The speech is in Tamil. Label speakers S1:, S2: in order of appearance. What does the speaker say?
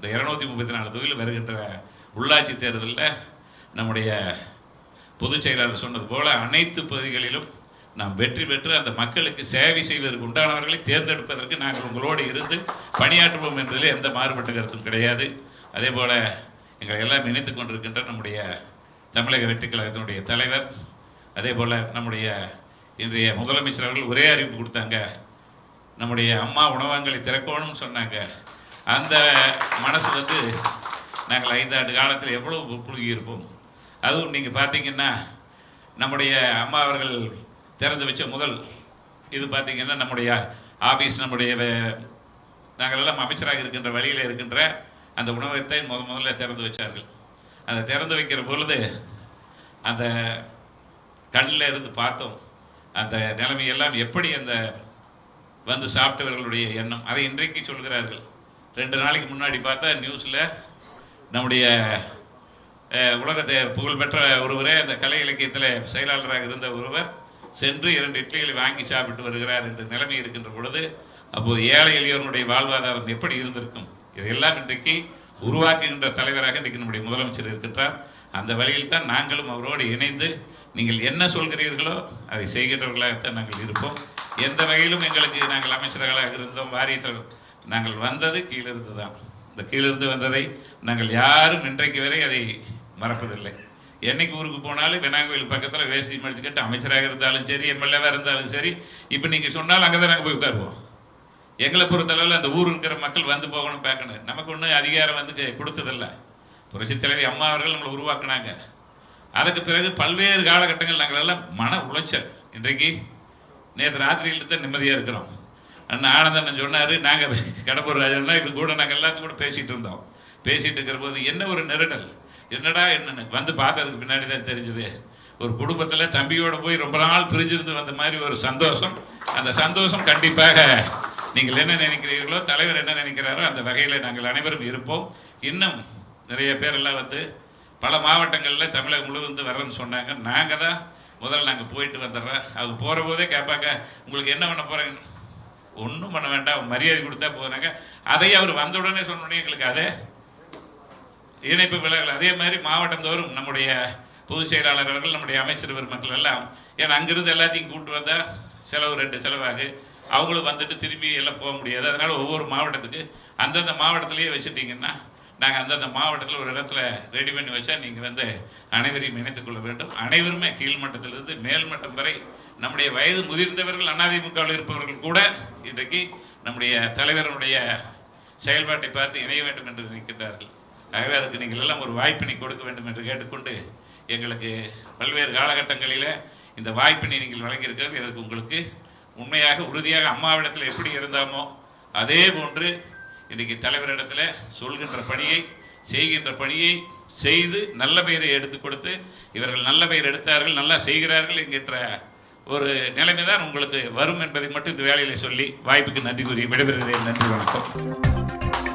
S1: இந்த 234 தொகுதியில் வருகின்ற உள்ளாட்சி தேர்தலில் நம்முடைய பொதுச் செயலாளர் சொன்னது போல அனைத்து பகுதிகளிலும் நாம் வெற்றி பெற்று அந்த மக்களுக்கு சேவை செய்வதற்கு உண்டானவர்களை தேர்ந்தெடுப்பதற்கு நாங்கள் உங்களோடு இருந்து பணியாற்றுவோம் என்பதில் எந்த மாறுபட்ட கருத்தும் கிடையாது. அதே போல் எங்களை எல்லாம் இணைத்து கொண்டிருக்கின்ற நம்முடைய தமிழக வெற்றிக் கழகத்தினுடைய தலைவர், அதே போல் நம்முடைய இன்றைய முதலமைச்சர் அவர்கள் ஒரே அறிவிப்பு கொடுத்தாங்க, நம்முடைய அம்மா உணவகங்களை திறக்கணும்னு சொன்னாங்க. அந்த மனசு நாங்கள் 5 ஆண்டு காலத்தில் எவ்வளோ புழுகி இருப்போம். அதுவும் நீங்கள் பார்த்தீங்கன்னா நம்முடைய அம்மா அவர்கள் திறந்து வச்ச முதல் இது பார்த்தீங்கன்னா நம்முடைய ஆஃபீஸ், நம்முடைய நாங்கள் எல்லாம் அமைச்சராக இருக்கின்ற வழியில் இருக்கின்ற அந்த உணவகத்தை முதல்ல திறந்து வச்சார்கள். அந்த திறந்து வைக்கிற பொழுது அந்த கண்ணில் இருந்து பார்த்தோம் அந்த நிலைமையெல்லாம், எப்படி அந்த வந்து சாப்பிட்டவர்களுடைய எண்ணம். அதை இன்றைக்கு சொல்கிறார்கள். 2 நாளைக்கு முன்னாடி பார்த்தா நியூஸில் நம்முடைய உலகத்தை புகழ்பெற்ற ஒருவரே அந்த கலை இலக்கியத்தில் செயலாளராக இருந்த ஒருவர் சென்று 2 இட்லிகளை வாங்கி சாப்பிட்டு வருகிறார் என்ற நிலைமை இருக்கின்ற பொழுது, அப்போது ஏழை எளியவர்களுடைய வாழ்வாதாரம் எப்படி இருந்திருக்கும். இதையெல்லாம் இன்றைக்கு உருவாக்குகின்ற தலைவராக இன்றைக்கு நம்முடைய முதலமைச்சர் இருக்கின்றார். அந்த வழியில் தான் நாங்களும் அவரோடு இணைந்து நீங்கள் என்ன சொல்கிறீர்களோ அதை செய்கின்றவர்களாகத்தான் நாங்கள் இருப்போம். எந்த வகையிலும் எங்களுக்கு நாங்கள் அமைச்சர்களாக இருந்தோம், வாரியத்தில் நாங்கள் வந்தது கீழிருந்து தான். இந்த கீழிருந்து வந்ததை நாங்கள் யாரும் இன்றைக்கு வரை அதை மறப்பதில்லை. என்னைக்கு ஊருக்கு போனாலும் விநாயகர் பக்கத்தில் வேஷ்டி மடிச்சுக்கிட்டு அமைச்சராக இருந்தாலும் சரி, எம்எல்ஏவாக இருந்தாலும் சரி, இப்போ நீங்கள் சொன்னாலும் அங்கே தான் நாங்கள் போய் உட்காருவோம். எங்களை பொறுத்தளவில் அந்த ஊர் இருக்கிற மக்கள் வந்து போகணும், பார்க்கணும். நமக்கு ஒன்றும் அதிகாரம் கொடுத்ததில்லை. புரட்சித் தலைவி அம்மா அவர்கள் நம்மளை உருவாக்குனாங்க. அதுக்கு பிறகு பல்வேறு காலகட்டங்கள் நாங்கள் எல்லாம் மன உளைச்சல். இன்றைக்கு நேற்று ராத்திரியிலிருந்து தான் நிம்மதியாக இருக்கிறோம். அண்ணன் ஆனந்தன் சொன்னார், நாங்கள் கடம்பூர் ராஜன்னா இது கூட நாங்கள் எல்லாத்துக்கும் கூட பேசிகிட்டு இருந்தோம். பேசிகிட்டு இருக்கிற போது என்ன ஒரு நெருடல், என்னடா என்னன்னு வந்து பார்த்ததுக்கு பின்னாடி தான் தெரிஞ்சது. ஒரு குடும்பத்தில் தம்பியோடு போய் ரொம்ப நாள் பிரிஞ்சிருந்து வந்த மாதிரி ஒரு சந்தோஷம். அந்த சந்தோஷம் கண்டிப்பாக நீங்கள் என்ன நினைக்கிறீர்களோ, தலைவர் என்ன நினைக்கிறாரோ அந்த வகையில் நாங்கள் அனைவரும் இருப்போம். இன்னும் நிறைய பேரெல்லாம் பல மாவட்டங்களில் தமிழகம் முழுவதும் வர்றேன்னு சொன்னாங்க. நாங்கள் தான் முதல்ல நாங்கள் போயிட்டு வந்துடுறோம். அவங்க போகிற போதே கேட்பாங்க, உங்களுக்கு என்ன பண்ண போகிறாங்க. ஒன்றும் பண்ண வேண்டாம், மரியாதை கொடுத்தா போனாங்க. அதையே அவர் வந்த உடனே சொன்னோடனே எங்களுக்கு அதே இணைப்பு விலகல். அதே மாதிரி மாவட்டந்தோறும் நம்முடைய பொதுச் செயலாளர் அவர்கள், நம்முடைய அமைச்சர் பெருமக்கள் எல்லாம், ஏன்னா அங்கிருந்து எல்லாத்தையும் கூப்பிட்டு வந்தால் செலவு 2 செலவாகு, அவங்களும் வந்துட்டு திரும்பி எல்லாம் போக முடியாது. அதனால் ஒவ்வொரு மாவட்டத்துக்கு அந்தந்த மாவட்டத்திலேயே வச்சுட்டிங்கன்னா நாங்கள் அந்தந்த மாவட்டத்தில் ஒரு இடத்துல ரெடி பண்ணி வச்சா நீங்கள் அனைவரையும் இணைத்துக்கொள்ள வேண்டும். அனைவருமே கீழ்மட்டத்திலிருந்து மேல்மட்டம் வரை நம்முடைய வயது முதிர்ந்தவர்கள், அதிமுகவில் இருப்பவர்கள் கூட இன்றைக்கு நம்முடைய தலைவருடைய செயல்பாட்டை பார்த்து இணைய வேண்டும் என்று நினைக்கின்றார்கள். ஆகவே அதுக்கு நீங்கள் எல்லாம் ஒரு வாய்ப்பினை கொடுக்க வேண்டும் என்று கேட்டுக்கொண்டு, எங்களுக்கு பல்வேறு காலகட்டங்களில் இந்த வாய்ப்பினை நீங்கள் வழங்கியிருக்கிறது. இதற்கு உங்களுக்கு உண்மையாக உறுதியாக அம்மாவிடத்தில் எப்படி இருந்தாமோ அதே போன்று இன்றைக்கு தலைவரிடத்தில் சொல்கின்ற பணியை, செய்கின்ற பணியை செய்து நல்ல பெயரை எடுத்து கொடுத்து, இவர்கள் நல்ல பெயர் எடுத்தார்கள், நல்லா செய்கிறார்கள் என்கின்ற ஒரு நிலைமை தான் உங்களுக்கு வரும் என்பதை மட்டும் இந்த வேலையில் சொல்லி வாய்ப்புக்கு நன்றி கூறி விடைபெறுகிறேன். நன்றி, வணக்கம்.